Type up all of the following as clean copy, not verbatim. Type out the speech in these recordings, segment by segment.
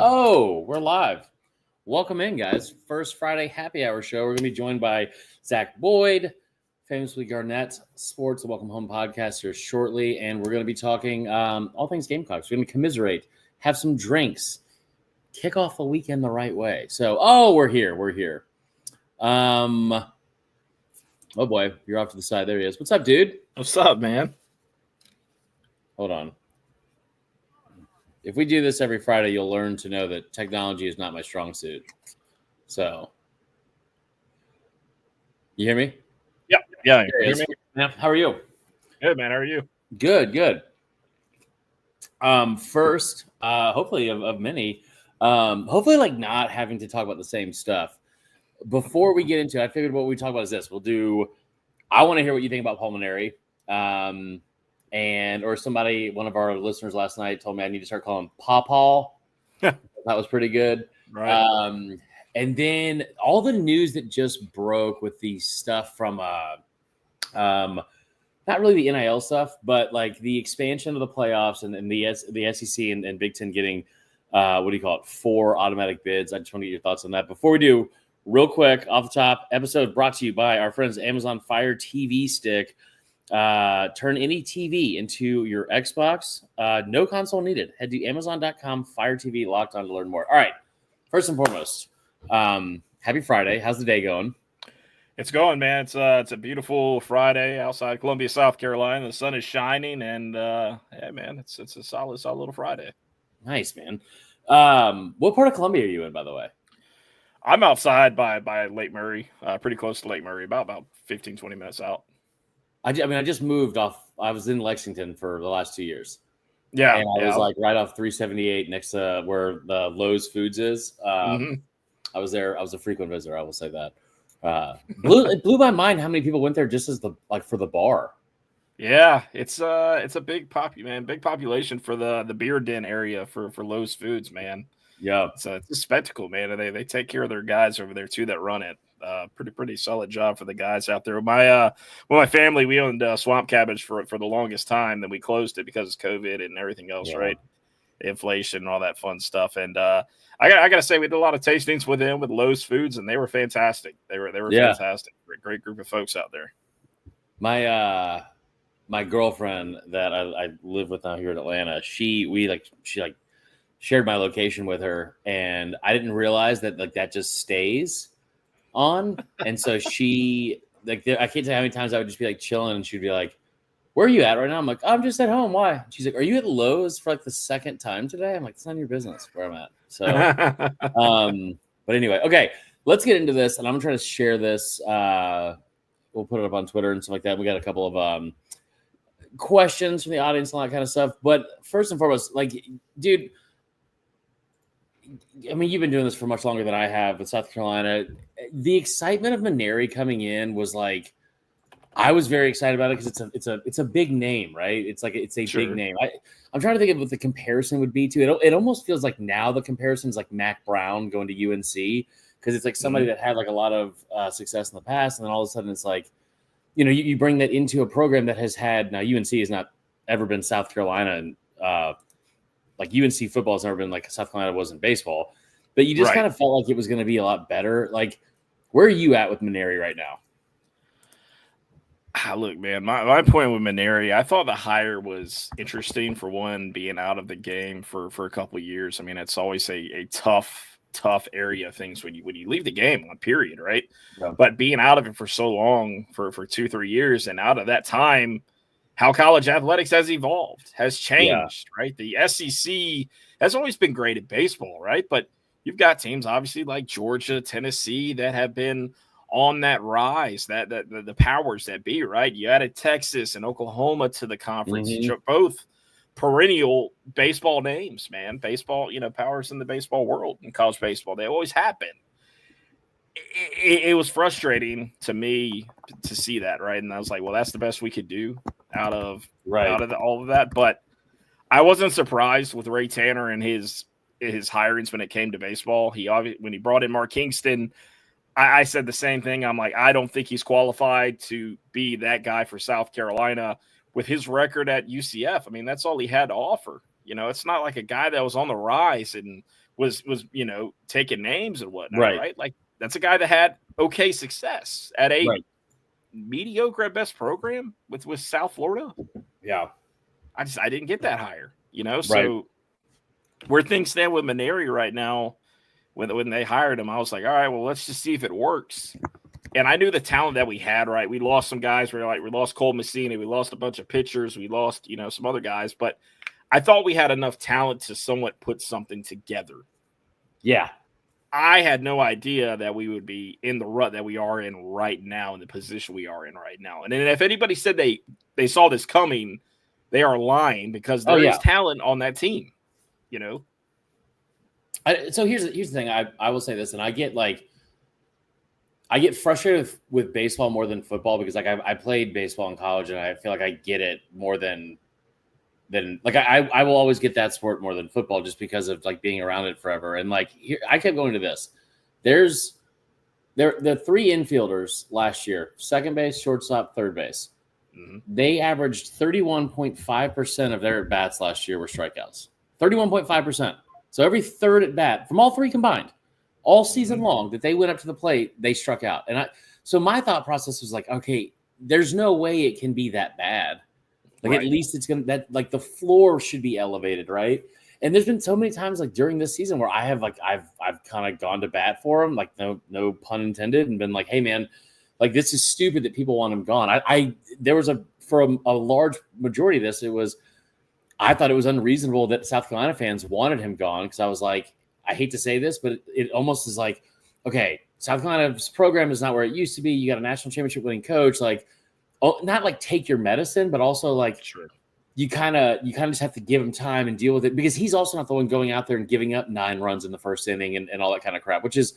Oh, we're live. Welcome in, guys. First Friday happy hour show. We're going to be joined by Zach Boyd, famously Garnett Sports, the Welcome Home podcast here shortly. And we're going to be talking all things Gamecocks. We're going to commiserate, have some drinks, kick off the weekend the right way. So, we're here. We're here. Oh, boy. You're off to the side. There he is. What's up, dude? What's up, man? Hold on. If we do this every Friday, you'll learn to know that technology is not my strong suit. So, you hear me? Yeah. You hear me? Yeah. How are you? Good, man. How are you? Good. First, hopefully of many, hopefully like not having to talk about the same stuff. Before we get into it, I figured what we talk about is this. I want to hear what you think about pulmonary. Or somebody, one of our listeners last night told me I need to start calling him Pawpaw. That was pretty good. Right. And then all the news that just broke with the stuff from, not really the NIL stuff, but like the expansion of the playoffs and the SEC and Big Ten getting, 4 automatic bids. I just want to get your thoughts on that. Before we do, real quick, off the top, episode brought to you by our friends Amazon Fire TV Stick. Turn any TV into your Xbox. No console needed. Head to Amazon.com, Fire TV, locked on to learn more. All right. First and foremost, happy Friday. How's the day going? It's going, man. It's a beautiful Friday outside Columbia, South Carolina. The sun is shining, and yeah, man, it's a solid little Friday. Nice, man. What part of Columbia are you in, by the way? I'm outside by Lake Murray, pretty close to Lake Murray, about 15, 20 minutes out. I just moved off. I was in Lexington for the last 2 years. Yeah. And I was like right off 378 next to where the Lowe's Foods is. I was there. I was a frequent visitor. I will say that. It blew my mind how many people went there just as for the bar. Yeah, it's a big population for the beer den area for Lowe's Foods, man. Yeah, it's a spectacle, man. They take care of their guys over there too that run it. Pretty solid job for the guys out there. My family, we owned Swamp Cabbage for the longest time. Then we closed it because of COVID and everything else, right? Inflation and all that fun stuff. And I gotta say, we did a lot of tastings with them with Lowe's Foods, and they were fantastic. They were fantastic. Great group of folks out there. My girlfriend that I live with now here in Atlanta, she shared my location with her, and I didn't realize that that just stays on. And so she I can't tell you how many times I would just be chilling, and she'd be like, "Where are you at right now?" I'm like, "I'm just at home." Why? She's like, "Are you at Lowe's for the second time today?" I'm like, "It's none of your business where I'm at." So but anyway, okay, let's get into this, and I'm gonna try to share this. We'll put it up on Twitter and stuff like that. We got a couple of questions from the audience and all that kind of stuff. But first and foremost, dude, I mean, you've been doing this for much longer than I have with South Carolina. The excitement of Mainieri coming in was I was very excited about it because it's a big name, right? It's a Sure. big name. I'm trying to think of what the comparison would be to it. It almost feels like now the comparison is like Mac Brown going to UNC, because it's like somebody that had a lot of success in the past, and then all of a sudden it's you bring that into a program that has had, now UNC has not ever been South Carolina, and UNC football has never been like South Carolina was in baseball, but you just kind of felt like it was going to be a lot better. Where are you at with Mainieri right now? Look, man, my point with Mainieri, I thought the hire was interesting for one, being out of the game for a couple of years. I mean, it's always a tough area of things when you leave the game on, period, right? Yeah. But being out of it for so long, for 2-3 years, and out of that time, how college athletics has evolved, has changed, right? The SEC has always been great at baseball, right? But you've got teams obviously like Georgia, Tennessee that have been on that rise, that the powers that be, right? You added Texas and Oklahoma to the conference, both perennial baseball names, man. Baseball, powers in the baseball world, in college baseball. They always happen. It was frustrating to me to see that, right? And I was like, well, that's the best we could do out of all of that. But I wasn't surprised with Ray Tanner and his hirings when it came to baseball. When he brought in Mark Kingston, I said the same thing. I'm like, I don't think he's qualified to be that guy for South Carolina with his record at UCF. I mean, that's all he had to offer. It's not like a guy that was on the rise and was taking names and whatnot, right? Like that's a guy that had okay success at a mediocre at best program with South Florida. Yeah, I didn't get that higher, So where things stand with Maneri right now, when they hired him, I was like, all right, well, let's just see if it works. And I knew the talent that we had, right? We lost some guys. We lost Cole Messina. We lost a bunch of pitchers. We lost, some other guys. But I thought we had enough talent to somewhat put something together. Yeah. I had no idea that we would be in the rut that we are in right now, in the position we are in right now. And then if anybody said they saw this coming, they are lying, because there is talent on that team, So here's the thing. I will say this, and I get frustrated with baseball more than football, because I played baseball in college, and I feel like I get it more than I will always get that sport more than football, just because of being around it forever. And here, I kept going to this. The three infielders last year: second base, shortstop, third base. Mm-hmm. They averaged 31.5% of their at bats last year were strikeouts. 31.5%. So every third at bat from all three combined, all season long, that they went up to the plate, they struck out. And so my thought process was okay, there's no way it can be that bad. At least it's going to, the floor should be elevated, right? And there's been so many times during this season where I have I've kind of gone to bat for him, no pun intended, and been hey man, this is stupid that people want him gone. There was for a large majority of this, I thought it was unreasonable that South Carolina fans wanted him gone, because I was I hate to say this, but it almost is okay, South Carolina's program is not where it used to be. You got a national championship winning coach, not take your medicine, but also sure. You kind of just have to give him time and deal with it, because he's also not the one going out there and giving up 9 runs in the first inning and all that kind of crap, which is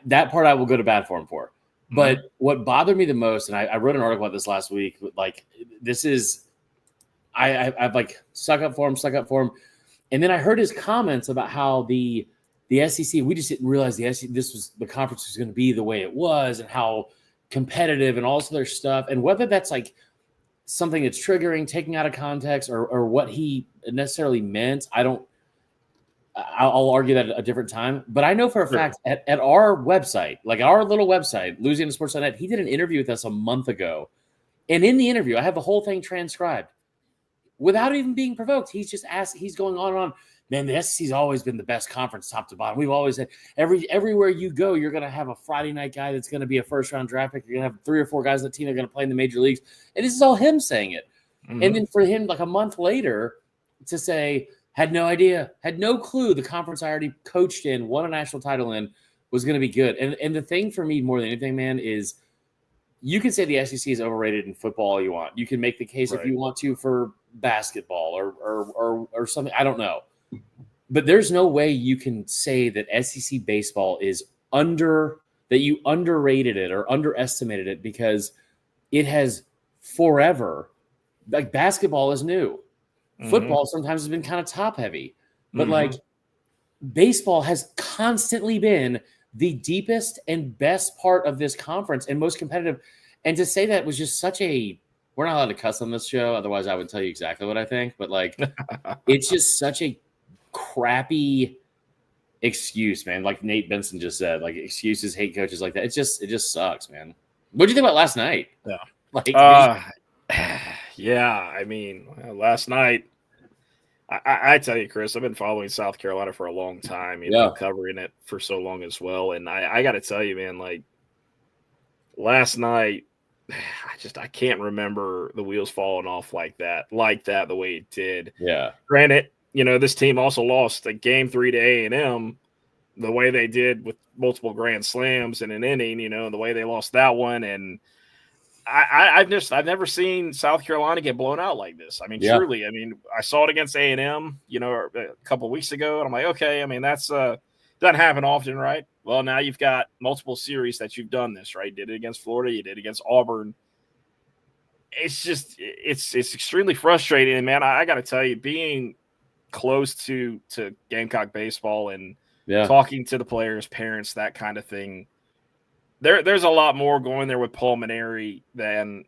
that part I will go to bat for him for. Mm-hmm. But what bothered me the most, and I wrote an article about this last week, this is I've stuck up for him. And then I heard his comments about how the SEC, we just didn't realize the conference was going to be the way it was, and how competitive and all this other stuff. And whether that's something that's triggering, taking out of context, or what he necessarily meant, I'll argue that at a different time. But I know for a fact at our website, our little website, LouisianaSports.net, he did an interview with us a month ago. And in the interview, I have the whole thing transcribed. Without even being provoked, he's just he's going on and on. Man, the SEC's always been the best conference, top to bottom. We've always had everywhere you go, you're going to have a Friday night guy that's going to be a first-round draft pick. You're going to have 3 or 4 guys on the team that are going to play in the major leagues. And this is all him saying it. Mm-hmm. And then for him, a month later, to say, had no idea, had no clue the conference I already coached in, won a national title in, was going to be good. And the thing for me more than anything, man, is you can say the SEC is overrated in football all you want. You can make the case if you want to for basketball or something. I don't know. But there's no way you can say that SEC baseball is that you underrated it or underestimated it, because it has forever, basketball is new. Mm-hmm. Football sometimes has been kind of top heavy, but baseball has constantly been the deepest and best part of this conference and most competitive. And to say that was just we're not allowed to cuss on this show. Otherwise I would tell you exactly what I think, but it's just such a crappy excuse, man. Nate Benson just said, excuses, hate coaches like that. It just sucks, man. What did you think about last night? Yeah. I mean, last night, I tell you, Chris, I've been following South Carolina for a long time, covering it for so long as well. And I got to tell you, man, last night, I can't remember the wheels falling off like that, the way it did. Yeah. Granted, this team also lost Game 3 to A&M the way they did, with multiple grand slams in an inning, the way they lost that one. And I've never seen South Carolina get blown out like this. I mean, truly. I mean, I saw it against A&M, a couple of weeks ago, and I'm like, okay. I mean, that's doesn't happen often, right? Well, now you've got multiple series that you've done this, right? You did it against Florida, you did it against Auburn. It's just it's extremely frustrating, and man, I got to tell you, being close to Gamecock baseball and talking to the players, parents, that kind of thing. There's a lot more going there with Paul Maneri than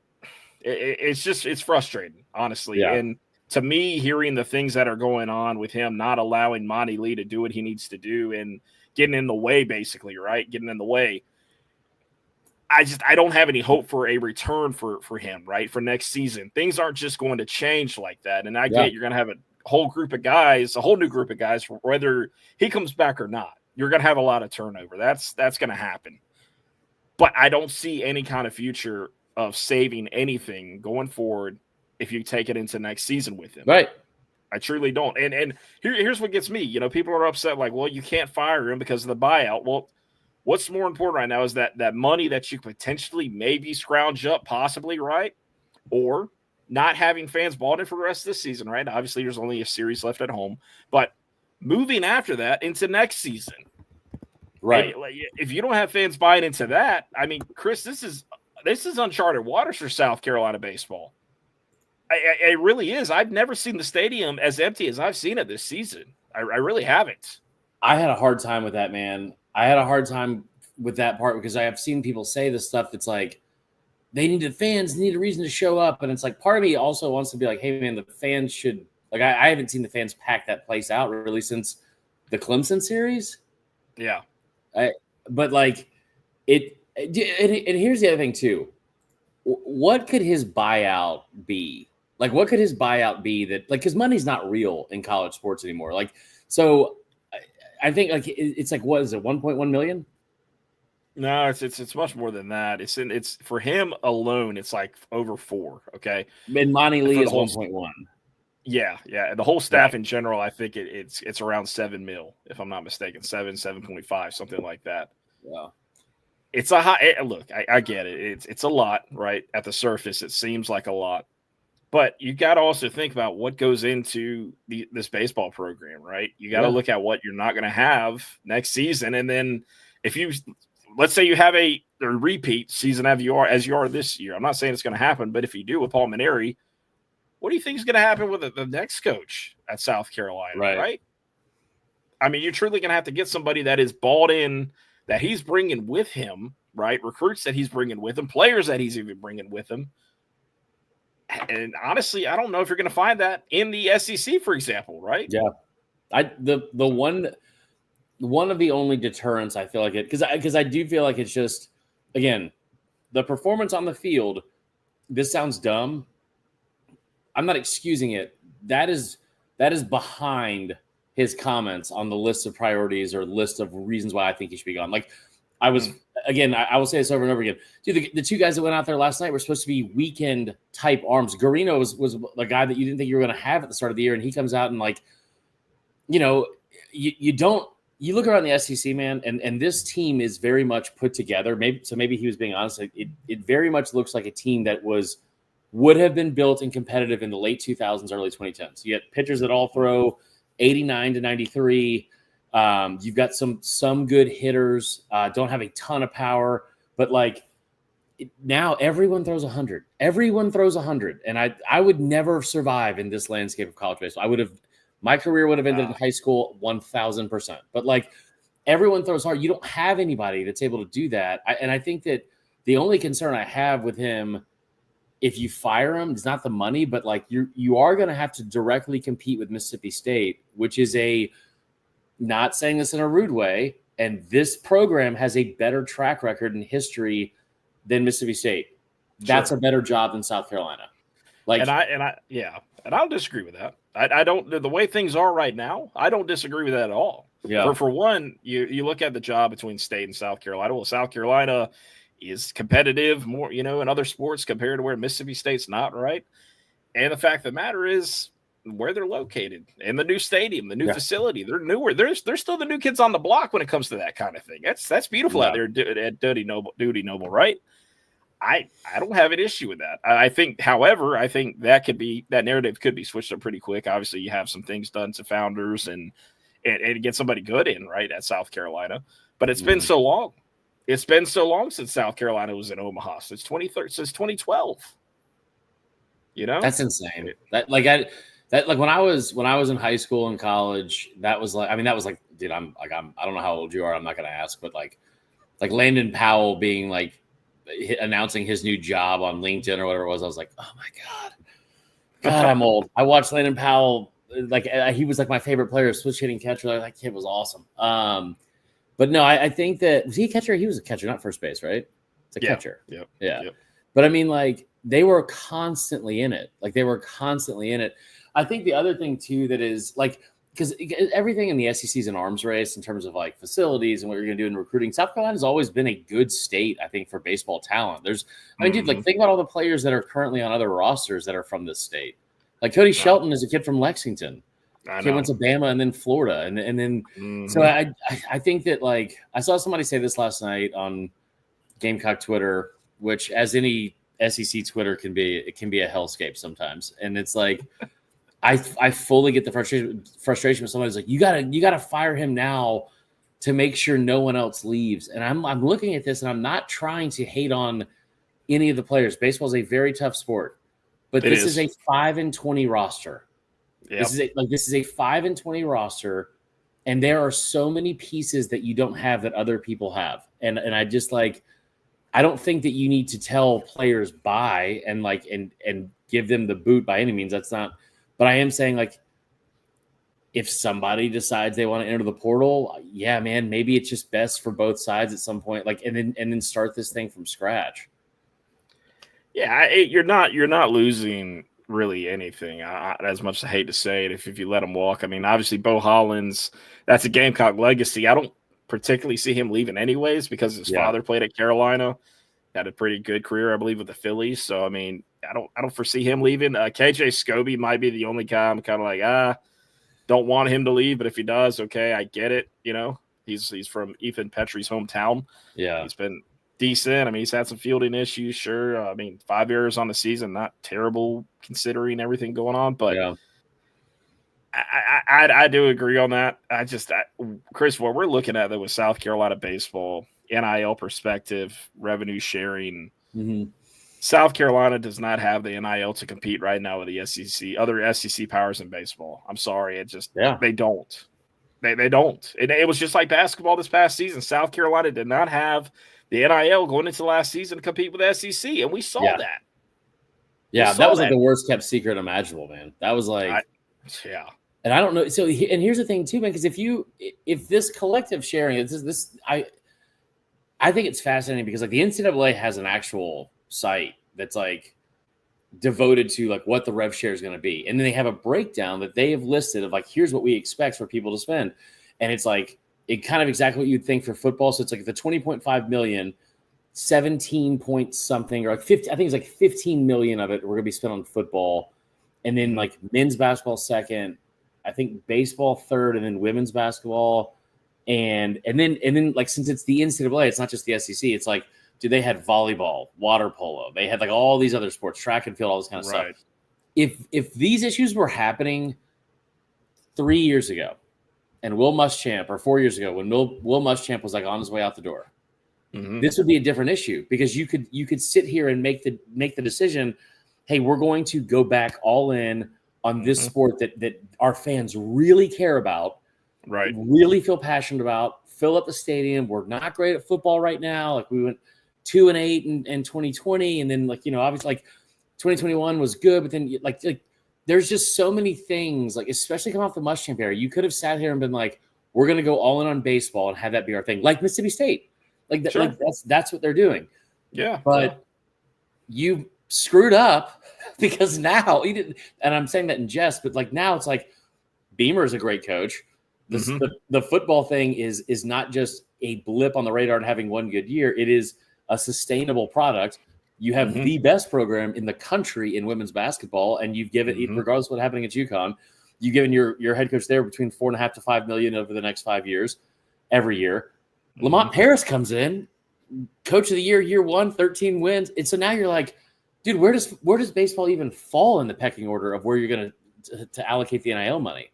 it's frustrating, honestly. Yeah. And to me, hearing the things that are going on with him, not allowing Monty Lee to do what he needs to do and getting in the way, basically, right? Getting in the way. I don't have any hope for a return for him, right? For next season. Things aren't just going to change like that. And I get you're going to have a whole group of guys, a whole new group of guys, whether he comes back or not. You're going to have a lot of turnover. That's going to happen. But I don't see any kind of future of saving anything going forward if you take it into next season with him. Right. I truly don't. And here's what gets me. People are upset like, well, you can't fire him because of the buyout. Well, what's more important right now is that money that you potentially maybe scrounge up, possibly, right? Or not having fans bought in for the rest of the season, right? Obviously, there's only a series left at home. But moving after that into next season. Right. And if you don't have fans buying into that, I mean, Chris, this is uncharted waters for South Carolina baseball. It really is. I've never seen the stadium as empty as I've seen it this season. I really haven't. I had a hard time with that, man. I had a hard time with that part because I have seen people say this stuff that's like, they needed fans, need a reason to show up. And it's like, part of me also wants to be like, hey, man, the fans should – like, I haven't seen the fans pack that place out really since the Clemson series. Yeah. But, like, and here's the other thing, too. What could his buyout be? Like, what could his buyout be that – like, because money's not real in college sports anymore. Like, so I think, like, it's like, what is it, 1.1 million? No, it's much more than that. It's for him alone. It's like over 4. Okay, And Monty Lee is 1.1. Yeah. The whole staff in general, I think it's around 7 mil, if I'm not mistaken, 7.5, something like that. Yeah, it's a high. Look, I get it. It's a lot, right? At the surface, it seems like a lot, but you got to also think about what goes into this baseball program, right? You got to look at what you're not going to have next season, and then if you. Let's say you have a repeat season as you are this year. I'm not saying it's going to happen, but if you do with Paul Mainieri, what do you think is going to happen with the next coach at South Carolina? Right? I mean, you're truly going to have to get somebody that is bought in, that he's bringing with him, right? Recruits that he's bringing with him, players that he's even bringing with him. And honestly, I don't know if you're going to find that in the SEC, for example, right? Yeah, one of the only deterrents I feel like it because I do feel like it's just, again, the performance on the field. This sounds dumb. I'm not excusing it. That is behind his comments on the list of priorities or list of reasons why I think he should be gone. Like I was again, I will say this over and over again. Dude, the two guys that went out there last night were supposed to be weekend type arms. Garino was the guy that you didn't think you were going to have at the start of the year, and he comes out and like, you don't. You look around the SEC, man, and this team is very much put together. Maybe he was being honest. It very much looks like a team that would have been built and competitive in the late 2000s, early 2010s. You get pitchers that all throw 89 to 93. You've got some good hitters. Don't have a ton of power, but like now everyone throws 100. Everyone throws 100, and I would never survive in this landscape of college baseball. My career would have ended in high school 1,000%. But, like, everyone throws hard. You don't have anybody that's able to do that. And I think that the only concern I have with him, if you fire him, is not the money, but, like, you are going to have to directly compete with Mississippi State, which is not saying this in a rude way, and this program has a better track record in history than Mississippi State. That's a better job than South Carolina. Like, and I don't disagree with that. I don't, the way things are right now, I don't disagree with that at all. Yeah. For one, you look at the job between State and South Carolina. Well, South Carolina is competitive more, in other sports compared to where Mississippi State's not, right? And the fact of the matter is where they're located in the new stadium, the new facility. They're newer. They're still the new kids on the block when it comes to that kind of thing. That's beautiful out there at Duty Noble, right? I don't have an issue with that. I think that narrative could be switched up pretty quick. Obviously, you have some things done to founders and get somebody good in, right, at South Carolina. But it's been so long. It's been so long since South Carolina was in Omaha. Since 2012. That's insane. When I was in high school and college, that was like, dude, I don't know how old you are. I'm not going to ask, but like Landon Powell being like announcing his new job on LinkedIn or whatever it was. I was like, oh my God, God, I'm old. I watched Landon Powell. Like he was like my favorite player, switch hitting catcher. Like, that kid was awesome. But no, I think that was he a catcher? He was a catcher, not first base, right? It's a catcher. Yep. Yeah. Yep. But I mean, like they were constantly in it. Like they were constantly in it. I think the other thing too that is like because everything in the SEC is an arms race in terms of like facilities and what you're going to do in recruiting. South Carolina has always been a good state, I think, for baseball talent. I mean, dude, like think about all the players that are currently on other rosters that are from this state. Like Cody Shelton is a kid from Lexington. He went to Bama and then Florida, and then so I think that like I saw somebody say this last night on Gamecock Twitter, which as any SEC Twitter can be, it can be a hellscape sometimes, and it's like I fully get the frustration when somebody's like you gotta fire him now to make sure no one else leaves, and I'm looking at this and I'm not trying to hate on any of the players. Baseball is a very tough sport, but this is a 5-20 roster. Yep. This is a 5-20 roster, and there are so many pieces that you don't have that other people have, and I just like I don't think that you need to tell players bye and like and give them the boot by any means. That's not. But I am saying like if somebody decides they want to enter the portal, yeah, man, maybe it's just best for both sides at some point. Like and then start this thing from scratch. Yeah, you're not losing really anything. As much as I hate to say it, if you let him walk. I mean, obviously, Bo Hollins, that's a Gamecock legacy. I don't particularly see him leaving anyways because his father played at Carolina, had a pretty good career, I believe, with the Phillies. So, I mean, I don't foresee him leaving. KJ Scobie might be the only guy I'm kind of like, don't want him to leave, but if he does, okay, I get it. You know, he's from Ethan Petrie's hometown. Yeah, he's been decent. I mean, he's had some fielding issues, sure. I mean, 5 errors on the season, not terrible considering everything going on. But I do agree on that. Chris, what we're looking at though with South Carolina baseball, NIL perspective, revenue sharing. South Carolina does not have the NIL to compete right now with the SEC, other SEC powers in baseball. I'm sorry, they don't. They don't. It was just like basketball this past season. South Carolina did not have the NIL going into last season to compete with SEC, and we saw that. Yeah, that was like the worst kept secret imaginable, man. That was like, And I don't know. So, and here's the thing too, man, because if this collective sharing, I think it's fascinating because like the NCAA has an actual site that's like devoted to like what the rev share is going to be, and then they have a breakdown that they have listed of like here's what we expect for people to spend, and it's like. It kind of exactly what you'd think for football. So it's like the 20.5 million, 17 point something, or like 50, I think it's like 15 million of it we're gonna be spent on football. And then like men's basketball second, I think baseball third, and then women's basketball. And then like since it's the NCAA, it's not just the SEC, it's like, they had volleyball, water polo, they had like all these other sports, track and field, all this kind of stuff. If these issues were happening 3 years ago, and Will Muschamp, or 4 years ago, when Will Muschamp was like on his way out the door, this would be a different issue because you could sit here and make the decision, hey, we're going to go back all in on this sport that our fans really care about, really feel passionate about, fill up the stadium. We're not great at football right now. Like we went 2-8 in 2020, and then like obviously like 2021 was good, but then like there's just so many things, like especially coming off the Muschamp era. You could have sat here and been like, we're going to go all in on baseball and have that be our thing, like Mississippi State. Like that's what they're doing. Yeah. But you screwed up because now you didn't, and I'm saying that in jest, but like now it's like Beamer is a great coach. The football thing is not just a blip on the radar and having one good year. It is a sustainable product. You have the best program in the country in women's basketball, and you've given, regardless of what's happening at UConn, you've given your head coach there between $4.5 to $5 million over the next 5 years, every year. Lamont Paris comes in, coach of the year 1, 13 wins, and so now you're like, dude, where does baseball even fall in the pecking order of where you're going to allocate the NIL money?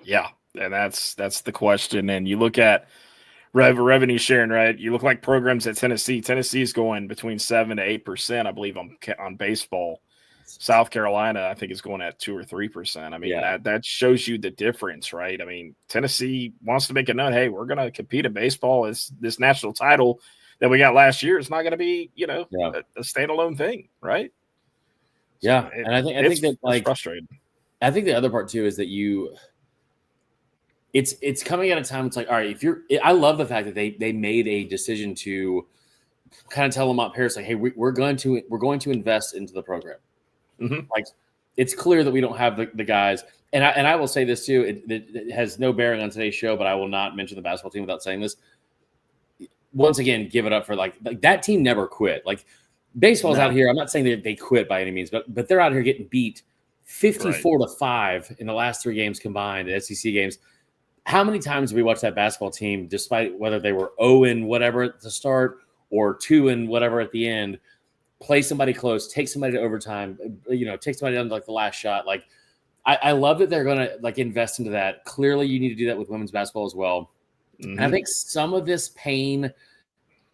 Yeah, and that's the question. And you look at revenue sharing, right? You look like programs at Tennessee. Tennessee's going between 7 to 8%, I believe, on baseball. South Carolina, I think, is going at 2 or 3%. I mean, that shows you the difference, right? I mean, Tennessee wants to make a note. Hey, we're going to compete in baseball. This national title that we got last year is not going to be, a standalone thing, right? So Yeah, and I think that it's like frustrating. I think the other part too is that it's coming at a time. It's like, all right, I love the fact that they made a decision to kind of tell Lamont Paris like, hey, we're going to invest into the program. Mm-hmm. Like, it's clear that we don't have the guys, and I will say this too. It has no bearing on today's show, but I will not mention the basketball team without saying this. Once again, give it up for like that team never quit. Like, baseball's out here. I'm not saying that they quit by any means, but they're out here getting beat 54-5 in the last 3 games combined, SEC games. How many times have we watched that basketball team, despite whether they were 0 and whatever at the start or 2 and whatever at the end, play somebody close, take somebody to overtime, take somebody down to like the last shot. Like, I love that they're going to like invest into that. Clearly, you need to do that with women's basketball as well. Mm-hmm. And I think some of this pain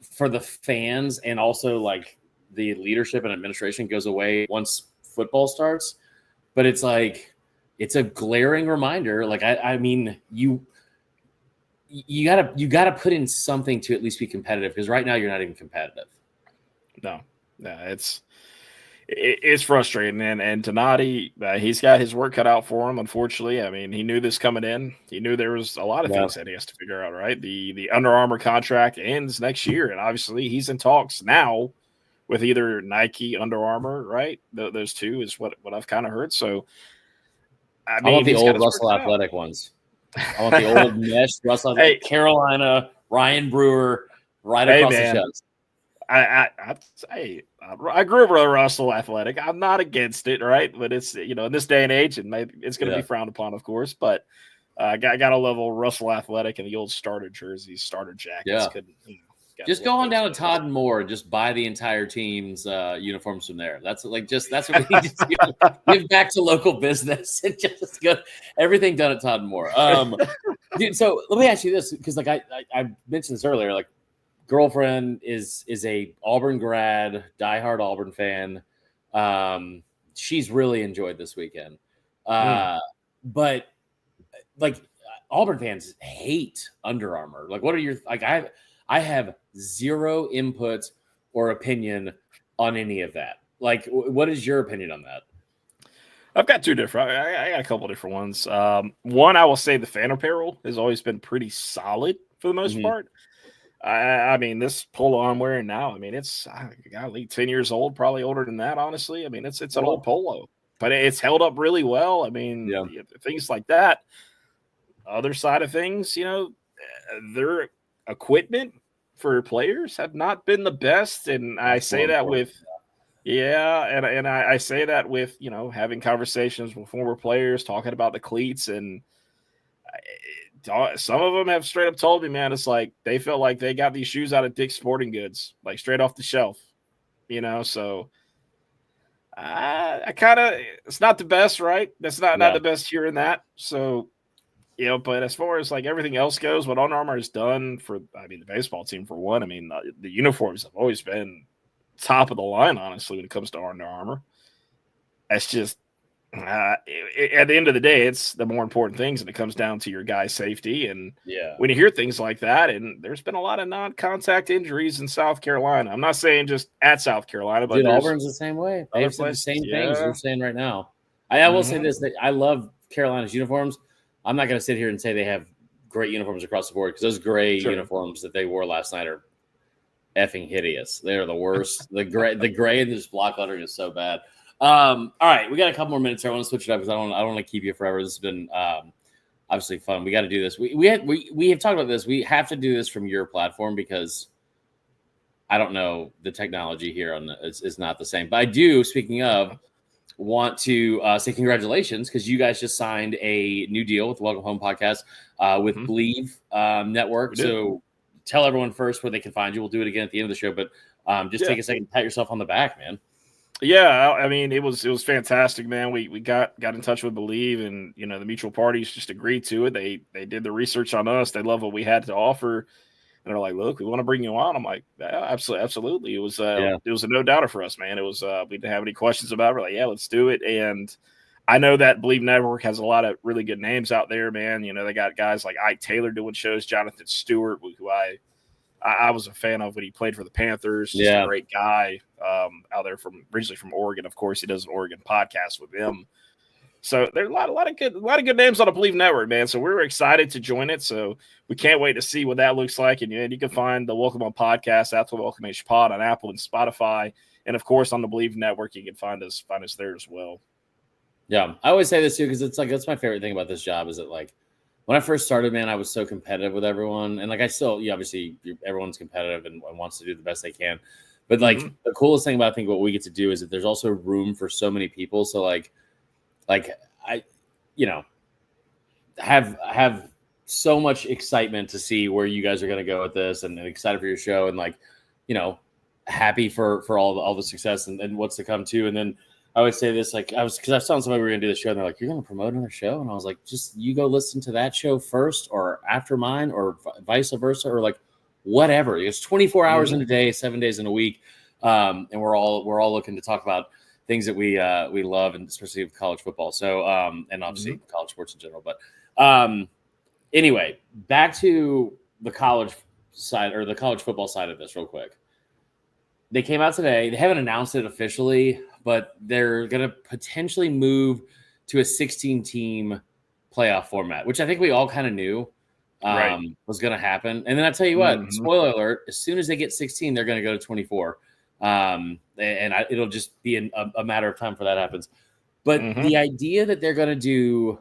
for the fans and also like the leadership and administration goes away once football starts. But it's like, it's a glaring reminder. Like, I mean, you gotta put in something to at least be competitive, because right now you're not even competitive. No, it's frustrating. And Donati, he's got his work cut out for him, unfortunately. I mean, he knew this coming in. He knew there was a lot of things that he has to figure out, right? The Under Armour contract ends next year, and obviously he's in talks now with either Nike, Under Armour, right? Those two is what I've kind of heard. So, I mean, want the old Russell Athletic ones. I want the old mesh Russell, Carolina, Ryan Brewer, right across the chest. I grew up with Russell Athletic. I'm not against it, right? But it's, in this day and age, and maybe it's going to be frowned upon, of course. But I got a level Russell Athletic and the old starter jerseys, starter jackets. Yeah. Just go on down to Todd and Moore and just buy the entire team's uniforms from there. That's what we need to do. Give back to local business and just get everything done at Todd and Moore. Dude, so let me ask you this, because like I mentioned this earlier, like, girlfriend is a Auburn grad, diehard Auburn fan. She's really enjoyed this weekend. But like, Auburn fans hate Under Armour. Like, what are your, like, I have zero input or opinion on any of that. Like, what is your opinion on that? I've got 2 different. I got a couple different ones. One, I will say the fan apparel has always been pretty solid for the most part. I mean, this polo I'm wearing now, I mean, it's 10 years old, probably older than that, honestly. I mean, it's an old polo, but it's held up really well. I mean, things like that. Other side of things, their equipment for players have not been the best, and I say that with I say that with having conversations with former players, talking about the cleats, and some of them have straight up told me, man, it's like they felt like they got these shoes out of Dick's Sporting Goods, like straight off the shelf, so I kind of, it's not the best, right? That's not the best here in that. So, but as far as like everything else goes, what Under Armour has done for, the baseball team, for one, I mean, the uniforms have always been top of the line, honestly, when it comes to Under Armour. That's just, at the end of the day, it's the more important things, and it comes down to your guy's safety. And when you hear things like that, and there's been a lot of non-contact injuries in South Carolina. I'm not saying just at South Carolina, but Auburn's the same way. They've said the same things you're saying right now. I will say this: that I love Carolina's uniforms. I'm not going to sit here and say they have great uniforms across the board, because those gray uniforms that they wore last night are effing hideous. They are the worst. the gray and this block lettering is so bad. All right, we got a couple more minutes here. I want to switch it up because I don't want to keep you forever. This has been obviously fun. We got to do this. We have talked about this. We have to do this from your platform, because I don't know, the technology here is not the same. But I do, speaking of, want to say congratulations, because you guys just signed a new deal with the Welcome Home podcast with Believe Network. So tell everyone first where they can find you. We'll do it again at the end of the show, but just take a second, pat yourself on the back, man. Yeah, I mean, it was fantastic, man. We got in touch with Believe, and the mutual parties just agreed to it. They did the research on us. They love what we had to offer, and they're like, "Look, we want to bring you on." I'm like, "Yeah, absolutely." It was a no doubter for us, man. It was we didn't have any questions about it. We're like, "Yeah, let's do it." And I know that Believe Network has a lot of really good names out there, man. They got guys like Ike Taylor doing shows, Jonathan Stewart, who I was a fan of when he played for the Panthers. Just a great guy. out there originally from Oregon. Of course, he does an Oregon podcast with them. So there's a lot of good names on the Believe Network, man. So we're excited to join it. So we can't wait to see what that looks like. And you can find the Welcome On podcast at the Welcome H Pod on Apple and Spotify, and of course on the Believe Network. You can find us there as well. Yeah, I always say this too because it's like that's my favorite thing about this job is that like when I first started, man, I was so competitive with everyone, and like I still, obviously everyone's competitive and wants to do the best they can. But like the coolest thing about I think what we get to do is that there's also room for so many people. So like I, have so much excitement to see where you guys are going to go with this, and excited for your show, and like, happy for all the success and what's to come too. And then I would say this, like because I was telling somebody we were going to do the show, and they're like, "You're going to promote another show?" And I was like, "Just you go listen to that show first, or after mine, or vice versa, or like whatever." It's 24 hours in a day, 7 days in a week, and we're all looking to talk about things that we love, and especially with college football. So, and obviously college sports in general. But anyway, back to the college side or the college football side of this real quick. They came out today. They haven't announced it officially, but they're going to potentially move to a 16-team playoff format, which I think we all kind of knew was going to happen. And then I tell you what, spoiler alert, as soon as they get 16, they're going to go to 24. It'll just be a matter of time for that happens. But the idea that they're going to do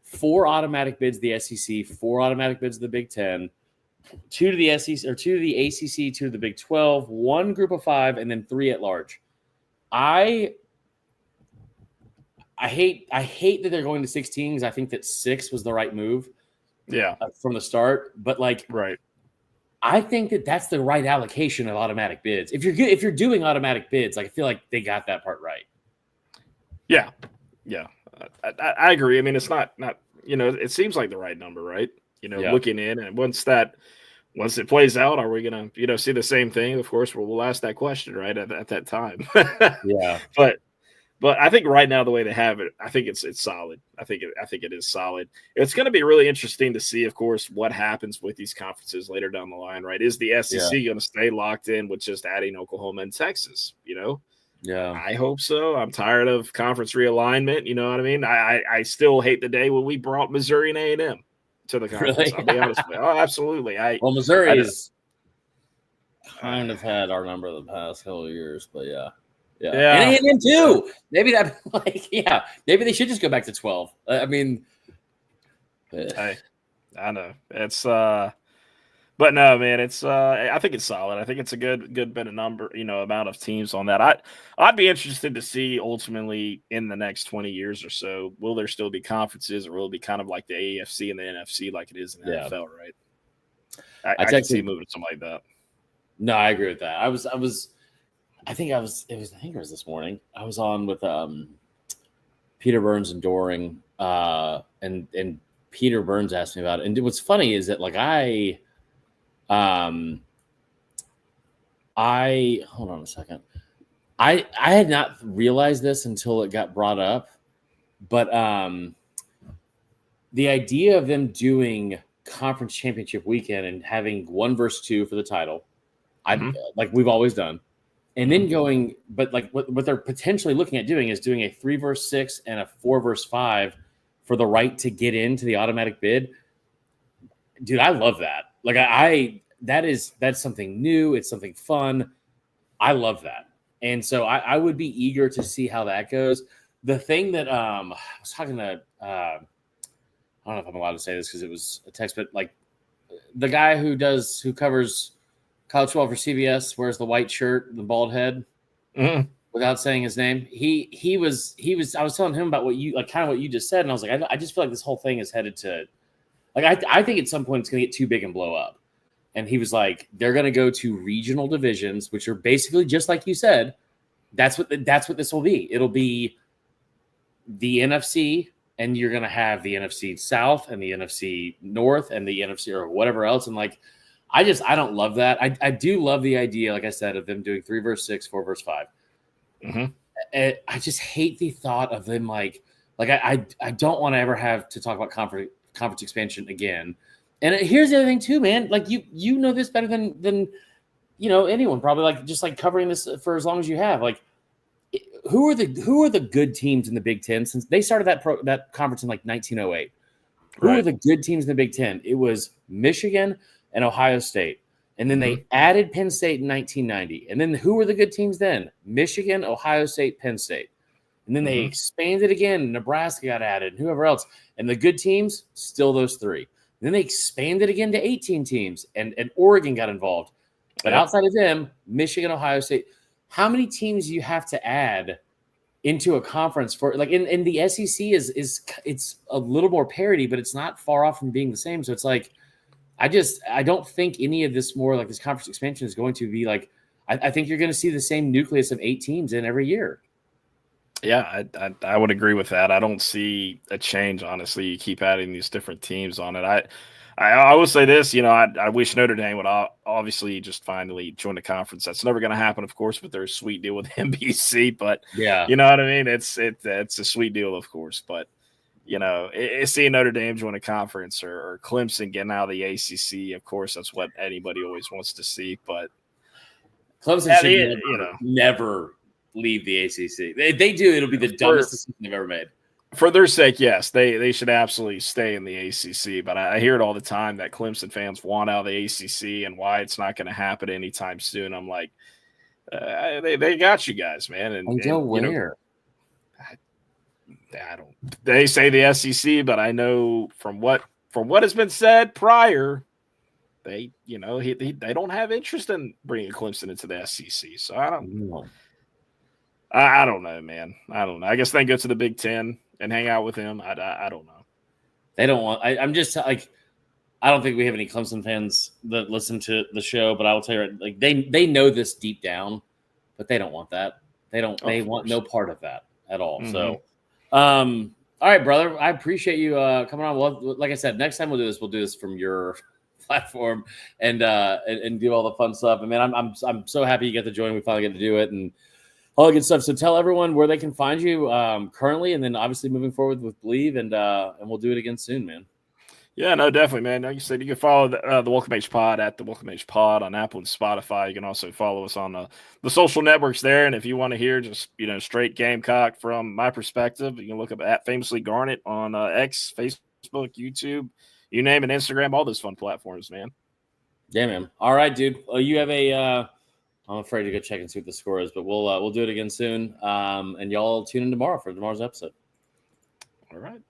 4 automatic bids to the SEC, 4 automatic bids to the Big Ten, 2 to the SEC or 2 to the ACC, 2 to the Big 12, 1 group of 5, and then 3 at large. I hate that they're going to 16 because I think that 6 was the right move. Yeah, from the start. But like, I think that that's the right allocation of automatic bids. If you're doing automatic bids, like I feel like they got that part right. Yeah. I agree. I mean, it's not it seems like the right number, right? Looking in, and once it plays out, are we gonna see the same thing? Of course, we'll ask that question right at that time. Yeah, but I think right now the way they have it, I think it's solid. I think it is solid. It's going to be really interesting to see, of course, what happens with these conferences later down the line. Right? Is the SEC going to stay locked in with just adding Oklahoma and Texas? Yeah, I hope so. I'm tired of conference realignment. You know what I mean? I still hate the day when we brought Missouri and A&M to the conference. Really? I'll be honest with you. Oh, absolutely. Missouri's kind of had our number the past couple of years, but yeah. And A&M too. Maybe that, maybe they should just go back to 12. I mean, I know it's, but no, man, it's. I think it's solid. I think it's a good bit of number, amount of teams on that. I'd be interested to see ultimately in the next 20 years or so, will there still be conferences, or will it be kind of like the AFC and the NFC, like it is in the NFL, right? I can see moving something like that. No, I agree with that. I think it was this morning. I was on with Peter Burns and Doring, and Peter Burns asked me about it. And what's funny is that like I hold on a second. I had not realized this until it got brought up, but the idea of them doing conference championship weekend and having 1 versus 2 for the title, like we've always done. And then going, but like what they're potentially looking at doing is doing a 3 versus 6 and a 4 versus 5 for the right to get into the automatic bid. Dude, I love that. Like that's something new. It's something fun. I love that. And so I would be eager to see how that goes. The thing that I was talking to, I don't know if I'm allowed to say this because it was a text, but like the guy who covers college football for CBS, wears the white shirt, the bald head, without saying his name. He was. I was telling him about what you like, kind of what you just said, and I was like, I just feel like this whole thing is headed to, like, I think at some point it's going to get too big and blow up. And he was like, they're going to go to regional divisions, which are basically just like you said. That's what this will be. It'll be the NFC, and you're going to have the NFC South and the NFC North and the NFC or whatever else, and like. I don't love that. I do love the idea, like I said, of them doing 3 versus 6, 4 versus 5. I just hate the thought of them like I don't want to ever have to talk about conference expansion again. And here's the other thing too, man. Like you know this better than anyone probably just covering this for as long as you have. Like, who are the good teams in the Big Ten since they started that conference in 1908? Who Right. are the good teams in the Big Ten? It was Michigan and Ohio State. And then they added Penn State in 1990. And then who were the good teams then? Michigan, Ohio State, Penn State. And then they expanded again. Nebraska got added, and whoever else. And the good teams, still those three. And then they expanded again to 18 teams, and Oregon got involved. But outside of them, Michigan, Ohio State, how many teams do you have to add into a conference for in the SEC is it's a little more parity, but it's not far off from being the same. So it's like I don't think any of this this conference expansion is going to be I think you're going to see the same nucleus of 8 teams in every year. Yeah, I would agree with that. I don't see a change, honestly. You keep adding these different teams on it. I will say this, I wish Notre Dame would obviously just finally join the conference. That's never going to happen, of course, with their sweet deal with NBC. But yeah, you know what I mean. It's a sweet deal, of course. But seeing Notre Dame join a conference or Clemson getting out of the ACC, of course, that's what anybody always wants to see. But Clemson should never leave the ACC. They do. It'll be the dumbest decision they've ever made. For their sake, yes, they should absolutely stay in the ACC. But I hear it all the time that Clemson fans want out of the ACC and why it's not going to happen anytime soon. I'm like, they got you guys, man. And go where? I don't. They say the SEC, but I know from what has been said prior, they they don't have interest in bringing Clemson into the SEC. So I don't know. I don't know, man. I don't know. I guess they go to the Big Ten and hang out with him. I don't know. They don't want. I'm just I don't think we have any Clemson fans that listen to the show, but I will tell you, they know this deep down, but they don't want that. They don't. They want no part of that at all. So, all right, brother. I appreciate you coming on. Well, like I said, next time we'll do this from your platform and do all the fun stuff. And man, I'm so happy you got to join. We finally get to do it and all the good stuff. So tell everyone where they can find you currently, and then obviously moving forward with Believe, and we'll do it again soon, man. Yeah, no, definitely, man. Like you said, you can follow the Welcome Age Pod at the Welcome Age Pod on Apple and Spotify. You can also follow us on the social networks there. And if you want to hear just straight Gamecock from my perspective, you can look up at Famously Garnet on X, Facebook, YouTube, you name it, Instagram, all those fun platforms, man. Yeah, man. All right, dude. Well, you have a. I'm afraid to go check and see what the score is, but we'll do it again soon. And y'all tune in tomorrow for tomorrow's episode. All right.